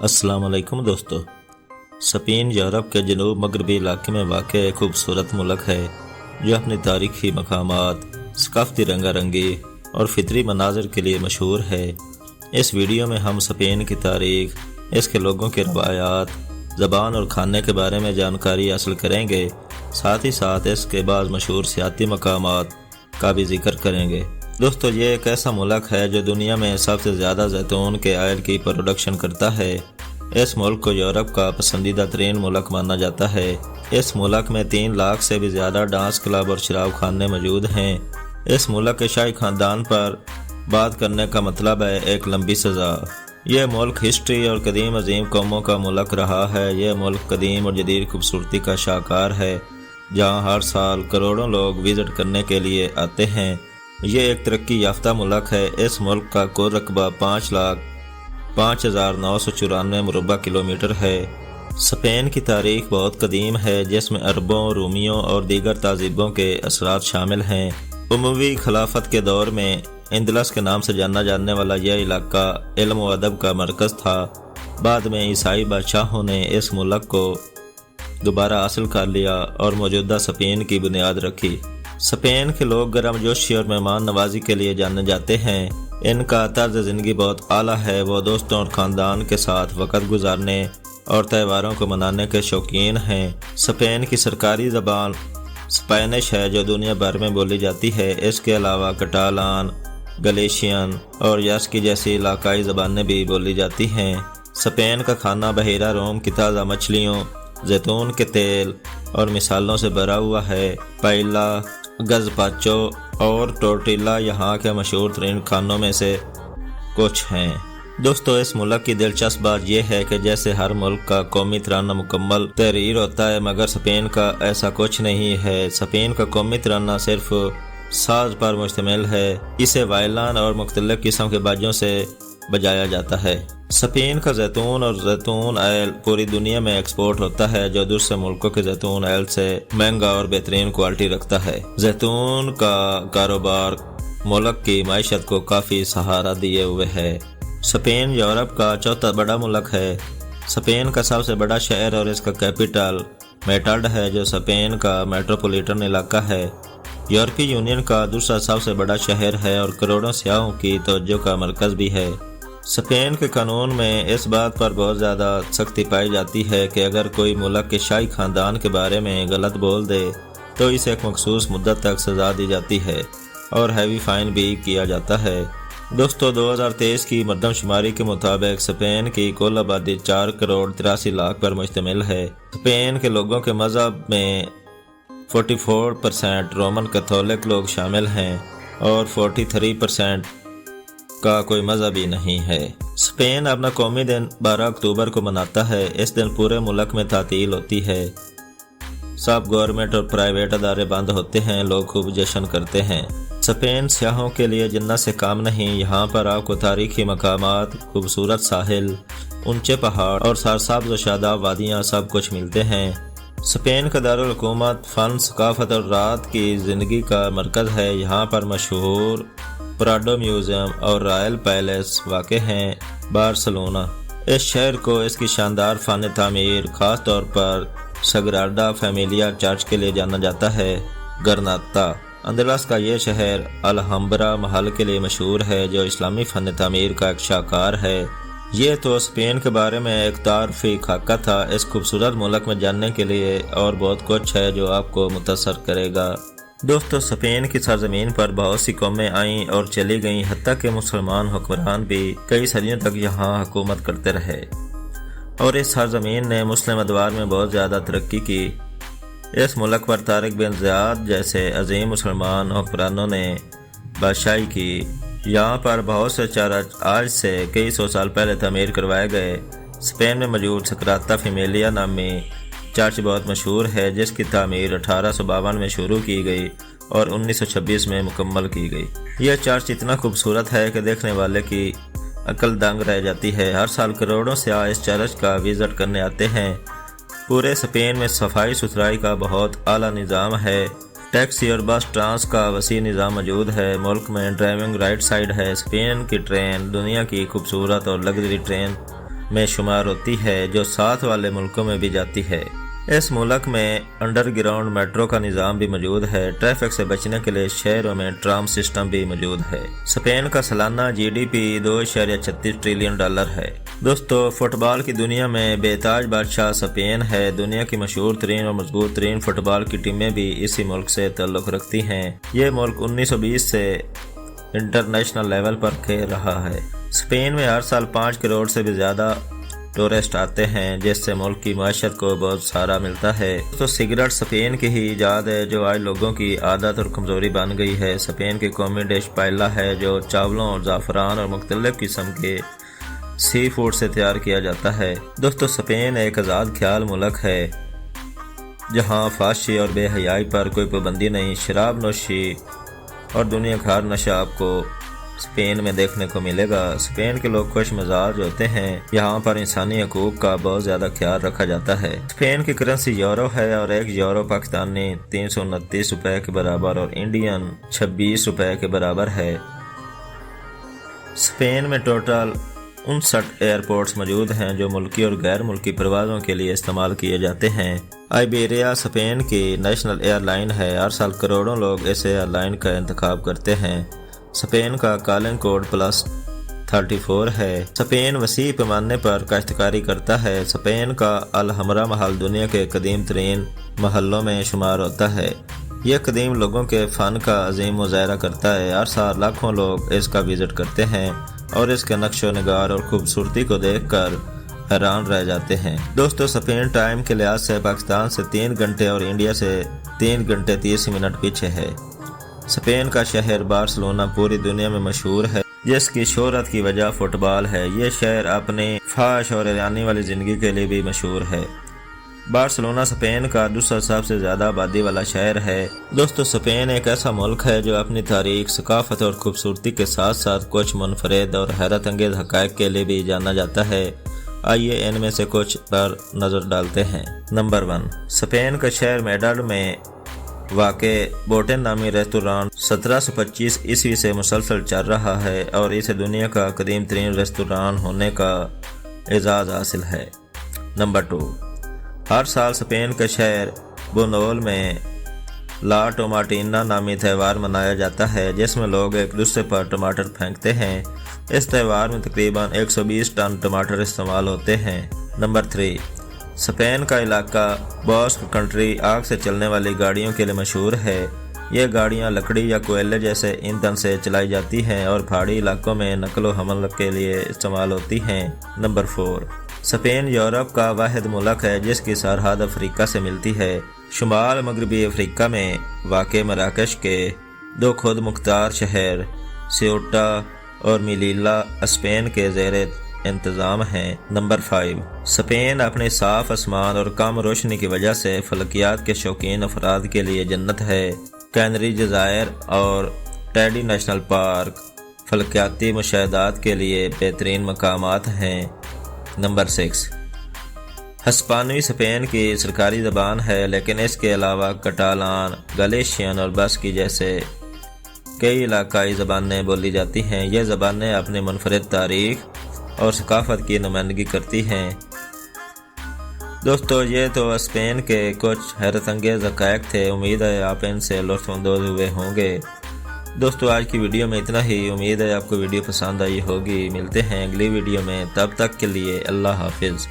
السلام علیکم دوستو۔ سپین یورپ کے جنوب مغربی علاقے میں واقع ایک خوبصورت ملک ہے جو اپنی تاریخی مقامات، ثقافتی رنگا رنگی اور فطری مناظر کے لیے مشہور ہے۔ اس ویڈیو میں ہم سپین کی تاریخ، اس کے لوگوں کی روایات، زبان اور کھانے کے بارے میں جانکاری حاصل کریں گے، ساتھ ہی ساتھ اس کے بعض مشہور سیاحتی مقامات کا بھی ذکر کریں گے۔ دوستو، یہ ایک ایسا ملک ہے جو دنیا میں سب سے زیادہ زیتون کے آئل کی پروڈکشن کرتا ہے۔ اس ملک کو یورپ کا پسندیدہ ترین ملک مانا جاتا ہے۔ اس ملک میں 3 لاکھ سے بھی زیادہ ڈانس کلب اور شراب خانے موجود ہیں۔ اس ملک کے شاہی خاندان پر بات کرنے کا مطلب ہے ایک لمبی سزا۔ یہ ملک ہسٹری اور قدیم عظیم قوموں کا ملک رہا ہے۔ یہ ملک قدیم اور جدید خوبصورتی کا شاہکار ہے، جہاں ہر سال کروڑوں لوگ وزٹ کرنے کے لیے آتے ہیں۔ یہ ایک ترقی یافتہ ملک ہے۔ اس ملک کا کل رقبہ 5,05,994 مربع کلومیٹر ہے۔ سپین کی تاریخ بہت قدیم ہے، جس میں عربوں، رومیوں اور دیگر تہذیبوں کے اثرات شامل ہیں۔ اموی خلافت کے دور میں اندلس کے نام سے جانا جانے والا یہ علاقہ علم و ادب کا مرکز تھا۔ بعد میں عیسائی بادشاہوں نے اس ملک کو دوبارہ حاصل کر لیا اور موجودہ سپین کی بنیاد رکھی۔ سپین کے لوگ گرم جوشی اور مہمان نوازی کے لیے جانے جاتے ہیں۔ ان کا طرز زندگی بہت اعلیٰ ہے۔ وہ دوستوں اور خاندان کے ساتھ وقت گزارنے اور تہواروں کو منانے کے شوقین ہیں۔ سپین کی سرکاری زبان اسپینش ہے، جو دنیا بھر میں بولی جاتی ہے۔ اس کے علاوہ کٹالان، گلیشین اور یاسکی جیسی علاقائی زبانیں بھی بولی جاتی ہیں۔ سپین کا کھانا بحیرہ روم کی تازہ مچھلیوں، زیتون کے تیل اور مثالوں سے بھرا ہوا ہے۔ پائلا، گزپاچو اور ٹورٹیلا یہاں کے مشہور ترین کھانوں میں سے کچھ ہیں۔ دوستو، اس ملک کی دلچسپ بات یہ ہے کہ جیسے ہر ملک کا قومی ترانہ مکمل تحریر ہوتا ہے، مگر سپین کا ایسا کچھ نہیں ہے۔ سپین کا قومی ترانہ صرف ساز پر مشتمل ہے۔ اسے وائلن اور مختلف قسم کے باجوں سے بجایا جاتا ہے۔ سپین کا زیتون اور زیتون آئل پوری دنیا میں ایکسپورٹ ہوتا ہے، جو دوسرے ملکوں کے زیتون آئل سے مہنگا اور بہترین کوالٹی رکھتا ہے۔ زیتون کا کاروبار ملک کی معیشت کو کافی سہارا دیے ہوئے ہے۔ سپین یورپ کا چوتھا بڑا ملک ہے۔ سپین کا سب سے بڑا شہر اور اس کا کیپٹل میڈرڈ ہے، جو سپین کا میٹروپولیٹن علاقہ ہے۔ یورپی یونین کا دوسرا سب سے بڑا شہر ہے اور کروڑوں سیاحوں کی توجہ کا مرکز بھی ہے۔ سپین کے قانون میں اس بات پر بہت زیادہ سختی پائی جاتی ہے کہ اگر کوئی ملک کے شاہی خاندان کے بارے میں غلط بول دے تو اسے ایک مخصوص مدت تک سزا دی جاتی ہے اور ہیوی فائن بھی کیا جاتا ہے۔ دوستو، 2023 کی مردم شماری کے مطابق سپین کی کل آبادی 4,83,00,000 پر مشتمل ہے۔ سپین کے لوگوں کے مذہب میں 44% رومن کیتھولک لوگ شامل ہیں اور 43% کا کوئی مذہب ہی نہیں ہے۔ سپین اپنا قومی دن 12 اکتوبر کو مناتا ہے۔ اس دن پورے ملک میں تعطیل ہوتی ہے۔ سب گورنمنٹ اور پرائیویٹ ادارے بند ہوتے ہیں۔ لوگ خوب جشن کرتے ہیں۔ سپین سیاحوں کے لیے جنت سے کام نہیں۔ یہاں پر آپ کو تاریخی مقامات، خوبصورت ساحل، اونچے پہاڑ اور سرسبز و شاداب وادیاں سب کچھ ملتے ہیں۔ سپین کا دارالحکومت فن، ثقافت اور رات کی زندگی کا مرکز ہے۔ یہاں پر مشہور پراڈو میوزیم اور رائل پیلیس واقع ہیں۔ بارسلونا اس شہر کو اس کی شاندار فن تعمیر، خاص طور پر سگراڈا فیملیا چرچ کے لیے جانا جاتا ہے۔ گرناتا اندلس کا یہ شہر الہمبرا محل کے لیے مشہور ہے، جو اسلامی فن تعمیر کا ایک شاہکار ہے۔ یہ تو سپین کے بارے میں ایک تعارفی خاکہ تھا۔ اس خوبصورت ملک میں جاننے کے لیے اور بہت کچھ ہے جو آپ کو متاثر کرے گا۔ دوستو، سپین کی سرزمین پر بہت سی قومیں آئیں اور چلی گئیں، حتیٰ کہ مسلمان حکمران بھی کئی صدیوں تک یہاں حکومت کرتے رہے اور اس سرزمین نے مسلم ادوار میں بہت زیادہ ترقی کی۔ اس ملک پر طارق بن زیاد جیسے عظیم مسلمان حکمرانوں نے بادشاہی کی۔ یہاں پر بہت سے چرچ آج سے کئی سو سال پہلے تعمیر کروائے گئے۔ سپین میں موجود سکراتا فیملیا نامی چرچ بہت مشہور ہے، جس کی تعمیر 1852 میں شروع کی گئی اور 1926 میں مکمل کی گئی۔ یہ چرچ اتنا خوبصورت ہے کہ دیکھنے والے کی عقل دنگ رہ جاتی ہے۔ ہر سال کروڑوں سیاح اس چرچ کا وزٹ کرنے آتے ہیں۔ پورے سپین میں صفائی ستھرائی کا بہت اعلیٰ نظام ہے۔ ٹیکسی اور بس ٹرانس کا وسیع نظام موجود ہے۔ ملک میں ڈرائیونگ رائٹ سائڈ ہے۔ سپین کی ٹرین دنیا کی خوبصورت اور لگژری ٹرین میں شمار ہوتی ہے جو ساتھ والے ملکوں میں بھی جاتی ہے۔ اس ملک میں انڈر گراؤنڈ میٹرو کا نظام بھی موجود ہے۔ ٹریفک سے بچنے کے لیے شہروں میں ٹرام سسٹم بھی موجود ہے۔ اسپین کا سالانہ GDP $2.36 ٹریلین ہے۔ دوستو، فٹ بال کی دنیا میں بے تاج بادشاہ اسپین ہے۔ دنیا کی مشہور ترین اور مضبوط ترین فٹ بال کی ٹیمیں بھی اسی ملک سے تعلق رکھتی ہیں۔ یہ ملک 1920 سے انٹرنیشنل لیول پر کھیل رہا ہے۔ اسپین میں ہر سال 5 کروڑ سے بھی زیادہ ٹورسٹ آتے ہیں، جس سے ملک کی معیشت کو بہت سہارا ملتا ہے۔ تو سگریٹ اسپین کی ہی ایجاد ہے، جو آج لوگوں کی عادت اور کمزوری بن گئی ہے۔ اسپین کی قومی ڈش پائلا ہے، جو چاولوں اور زعفران اور مختلف قسم کے سی فوڈ سے تیار کیا جاتا ہے۔ دوستو، اسپین ایک آزاد خیال ملک ہے جہاں فحاشی اور بے حیائی پر کوئی پابندی نہیں۔ شراب نوشی اور دنیا کا ہر نشہ آپ کو اسپین میں دیکھنے کو ملے گا۔ اسپین کے لوگ خوش مزاج ہوتے ہیں۔ یہاں پر انسانی حقوق کا بہت زیادہ خیال رکھا جاتا ہے۔ اسپین کی کرنسی یورو ہے اور 1 یورو پاکستانی 329 روپے کے برابر اور انڈین 26 روپے کے برابر ہے۔ اسپین میں ٹوٹل 59 ایئرپورٹس موجود ہیں جو ملکی اور غیر ملکی پروازوں کے لیے استعمال کیے جاتے ہیں۔ آئیبیریا اسپین کی نیشنل ایئر لائن ہے۔ ہر سال کروڑوں لوگ اس ایئر لائن کا انتخاب کرتے ہیں۔ اسپین کا کالنگ کوڈ +34 ہے۔ اسپین وسیع پیمانے پر کاشتکاری کرتا ہے۔ اسپین کا الحمرا محل دنیا کے قدیم ترین محلوں میں شمار ہوتا ہے۔ یہ قدیم لوگوں کے فن کا عظیم مظاہرہ کرتا ہے۔ ہر سال لاکھوں لوگ اس کا وزٹ کرتے ہیں اور اس کے نقش و نگار اور خوبصورتی کو دیکھ کر حیران رہ جاتے ہیں۔ دوستو، اسپین ٹائم کے لحاظ سے پاکستان سے 3 گھنٹے اور انڈیا سے 3 گھنٹے 30 منٹ پیچھے ہے۔ اسپین کا شہر بارسلونا پوری دنیا میں مشہور ہے، جس کی شہرت کی وجہ فٹ بال ہے۔ یہ شہر اپنی فحش اور ایرانی والی زندگی کے لیے بھی مشہور ہے۔ بارسلونا اسپین کا دوسرا سب سے زیادہ آبادی والا شہر ہے۔ دوستو، اسپین ایک ایسا ملک ہے جو اپنی تاریخ، ثقافت اور خوبصورتی کے ساتھ ساتھ کچھ منفرد اور حیرت انگیز حقائق کے لیے بھی جانا جاتا ہے۔ آئیے ان میں سے کچھ پر نظر ڈالتے ہیں۔ نمبر 1، اسپین کا شہر میڈرڈ میں واقع بوٹن نامی ریستوران 1725 عیسوی سے مسلسل چل رہا ہے اور اسے دنیا کا قدیم ترین ریستوران ہونے کا اعزاز حاصل ہے۔ نمبر 2، ہر سال اسپین کے شہر بونول میں لا ٹوماٹینا نامی تہوار منایا جاتا ہے، جس میں لوگ ایک دوسرے پر ٹماٹر پھینکتے ہیں۔ اس تہوار میں تقریباً 120 ٹن ٹماٹر استعمال ہوتے ہیں۔ نمبر 3، اسپین کا علاقہ باسک کنٹری آگ سے چلنے والی گاڑیوں کے لیے مشہور ہے۔ یہ گاڑیاں لکڑی یا کوئلے جیسے ایندھن سے چلائی جاتی ہیں اور پہاڑی علاقوں میں نقل و حمل کے لیے استعمال ہوتی ہیں۔ نمبر 4، اسپین یورپ کا واحد ملک ہے جس کی سرحد افریقہ سے ملتی ہے۔ شمال مغربی افریقہ میں واقع مراکش کے 2 خود مختار شہر سیوٹا اور میلیلا اسپین کے زیر انتظام ہیں۔ نمبر 5، اسپین اپنے صاف آسمان اور کم روشنی کی وجہ سے فلکیات کے شوقین افراد کے لیے جنت ہے۔ کینری جزائر اور ٹیڈی نیشنل پارک فلکیاتی مشاہدات کے لیے بہترین مقامات ہیں۔ نمبر 6، ہسپانوی اسپین کی سرکاری زبان ہے، لیکن اس کے علاوہ کٹالان، گلیشین اور باسکی جیسے کئی علاقائی زبانیں بولی جاتی ہیں۔ یہ زبانیں اپنی منفرد تاریخ اور ثقافت کی نمائندگی کرتی ہیں۔ دوستو، یہ تو اسپین کے کچھ حیرت انگیز حقائق تھے۔ امید ہے آپ ان سے لطف اندوز ہوئے ہوں گے۔ دوستو، آج کی ویڈیو میں اتنا ہی۔ امید ہے آپ کو ویڈیو پسند آئی ہوگی۔ ملتے ہیں اگلی ویڈیو میں، تب تک کے لیے اللہ حافظ۔